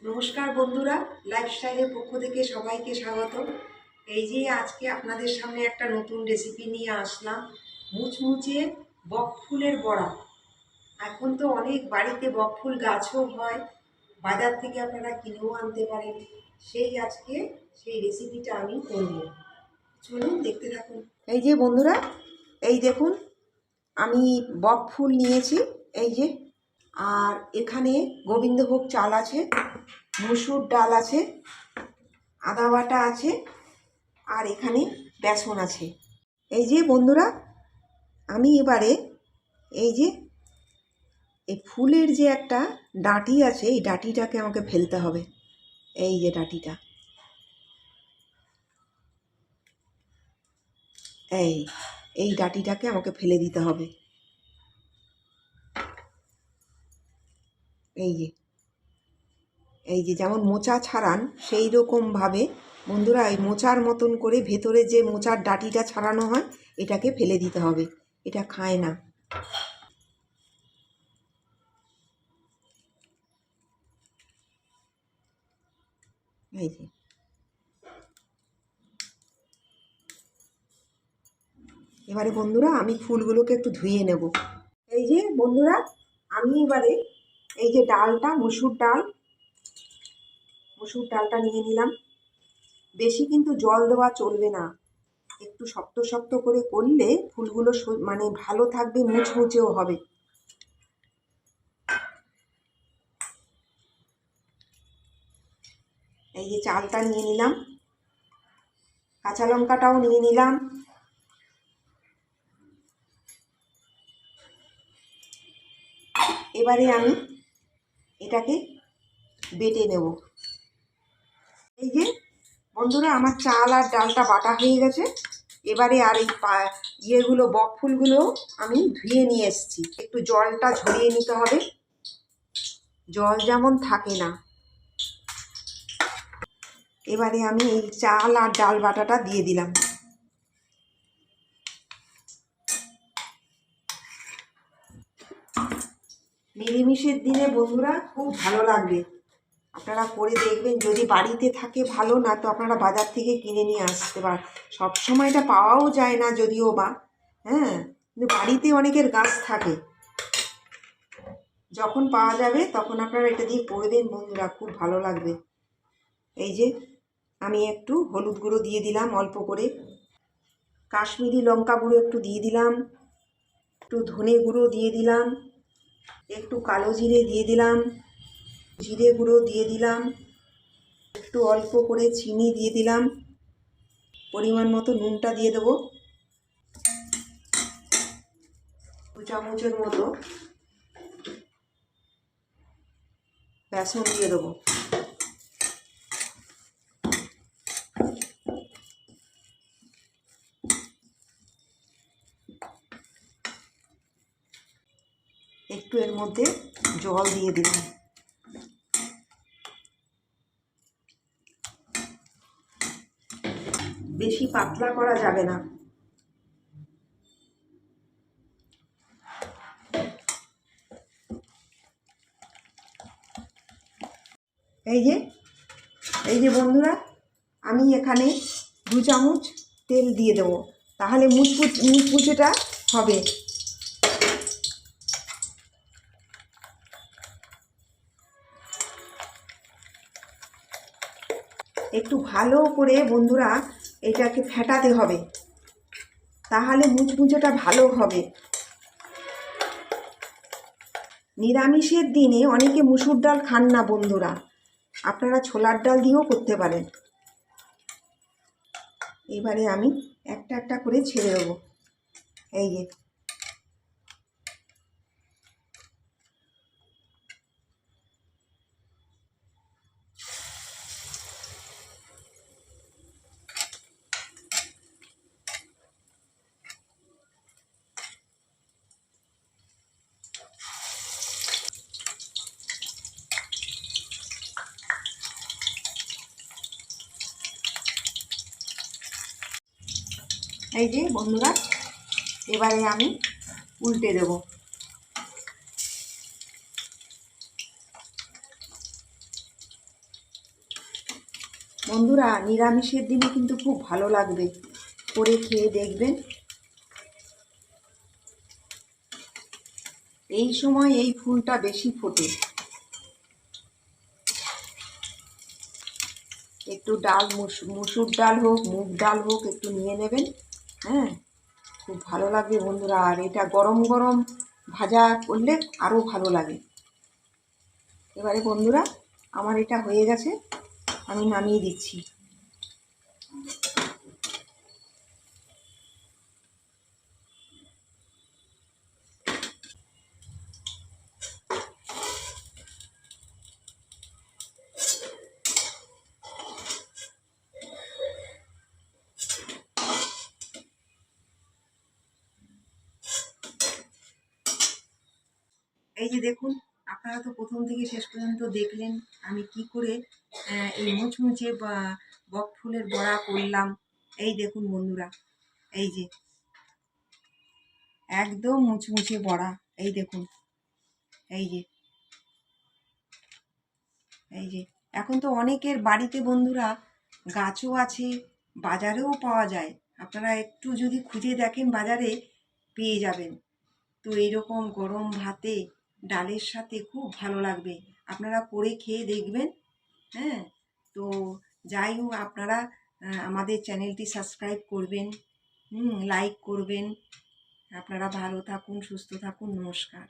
নমস্কার বন্ধুরা, লাইফস্টাইলের পক্ষ থেকে সবাইকে স্বাগত। এই যে আজকে আপনাদের সামনে একটা নতুন রেসিপি নিয়ে আসলাম, মুচমুচে বকফুলের বড়া। এখন তো অনেক বাড়িতে বকফুল গাছও হয়, বাজার থেকে আপনারা কিনেও আনতে পারেন। আজকে সেই রেসিপিটা আমি করব, চলুন দেখতে থাকুন। এই যে বন্ধুরা, এই দেখুন আমি বকফুল নিয়েছি, এই যে। আর এখানে গোবিন্দভোগ চাল আছে, মসুর ডাল আছে, আদা বাটা আছে, আর এখানে বেসন আছে। এই যে বন্ধুরা, আমি এবারে এই যে এই ফুলের যে একটা ডাঁটি আছে, এই ডাঁটিটাকে আমাকে ফেলতে হবে। এই যে ডাঁটিটা, এই এই ডাঁটিটাকে আমাকে ফেলে দিতে হবে। এই যে যেমন মোচা ছাড়ান সেই রকমভাবে বন্ধুরা এই মোচার মতন করে ভেতরে যে মোচার ডাঁটিটা ছাড়ানো হয় এটাকে ফেলে দিতে হবে, এটা খায় না। এই যে এবারে বন্ধুরা আমি ফুলগুলোকে একটু ধুয়ে নেব। এই যে বন্ধুরা, আমি এবারে এই যে ডালটা, মসুর ডালটা নিয়ে নিলাম। বেশি কিন্তু জল দেওয়া চলবে না, একটু শক্ত শক্ত করে করলে ফুলগুলো মানে ভালো থাকবে, মুচমুচেও হবে। এই যে চালটা নিয়ে নিলাম, কাঁচা লঙ্কাটাও নিয়ে নিলাম। এবারে আমি এটাকে বেটে নেব। এই যে বন্ধুরা, আমার চাল আর ডালটা বাটা হয়ে গেছে। এবারে আর এই বকফুলগুলো আমি ধুয়ে নিয়ে এসেছি। একটু জলটা ঝরিয়ে নিতে হবে, জল যেমন থাকে না। এবারে আমি এই চাল আর ডাল বাটাটা দিয়ে দিলাম। নিরামিষের দিনে বন্ধুরা খুব ভালো লাগবে, আপনারা করে দেখবেন। যদি বাড়িতে থাকে ভালো, না তো আপনারা বাজার থেকে কিনে নিয়ে আসতে পারেন। সবসময় এটা পাওয়াও যায় না যদিও বা, হ্যাঁ, কিন্তু বাড়িতে অনেকের গাছ থাকে। যখন পাওয়া যাবে তখন আপনারা এটা দিয়ে করবেন বন্ধুরা, খুব ভালো লাগবে। এই যে আমি একটু হলুদ গুঁড়ো দিয়ে দিলাম অল্প করে, কাশ্মীরি লঙ্কা গুঁড়ো একটু দিয়ে দিলাম, একটু ধনে গুঁড়ো দিয়ে দিলাম, একটু কালো জিরে দিয়ে দিলাম, জিরে গুঁড়ো দিয়ে দিলাম, একটু অল্প করে চিনি দিয়ে দিলাম, পরিমাণ মতো নুনটা দিয়ে দেবো, 2 চামচের মতো বেসন দিয়ে দেবো। একটু এর মধ্যে জল দিয়ে দিলাম। বেশি পাতলা করা যাবে না। এই যে বন্ধুরা, আমি এখানে 2 চামচ তেল দিয়ে দেবো, তাহলে মুচমুচেটা হবে। একটু ভালো করে বন্ধুরা এটাকে ফেটাতে হবে, তাহলে মুচমুচেটা ভালো হবে। নিরামিষের দিনে অনেকে মসুর ডাল খান না বন্ধুরা, আপনারা ছোলার ডাল দিয়েও করতে পারেন। এবারে আমি একটা একটা করে ছেড়ে দেবো। এই যে বন্ধুরা, এবারে আমি উল্টে দেব। বন্ধুরা, নিরামিষের দিনে কিন্তু খুব ভালো লাগবে, করে খেয়ে দেখবেন। এই সময় এই ফুলটা বেশি ফোটে। একটু ডাল, মুসুর ডাল হোক, মুগ ডাল হোক, একটু নিয়ে নেবেন। হ্যাঁ, খুব ভালো লাগবে বন্ধুরা। আর এটা গরম গরম ভাজা করলে আরও ভালো লাগে। এবারে বন্ধুরা, আমার এটা হয়ে গেছে, আমি নামিয়ে দিচ্ছি। এই যে দেখুন, আপনারা তো প্রথম থেকে শেষ পর্যন্ত দেখলেন আমি কি করে এই মুচমুচে বক ফুলের বড়া করলাম। এই দেখুন বন্ধুরা, এই যে একদম মুচমুচে বড়া। এই দেখুন, এই যে এই যে এখন তো অনেকের বাড়িতে বন্ধুরা গাছও আছে, বাজারেও পাওয়া যায়। আপনারা একটু যদি খুঁজে দেখেন বাজারে পেয়ে যাবেন। তো এইরকম গরম ভাতে ডালের সাথে খুব ভালো লাগবে। আপনারা করে খেয়ে দেখবেন। হ্যাঁ, তো যাই হোক, আপনারা আমাদের চ্যানেলটি সাবস্ক্রাইব করবেন, লাইক করবেন। আপনারা ভালো থাকুন, সুস্থ থাকুন। নমস্কার।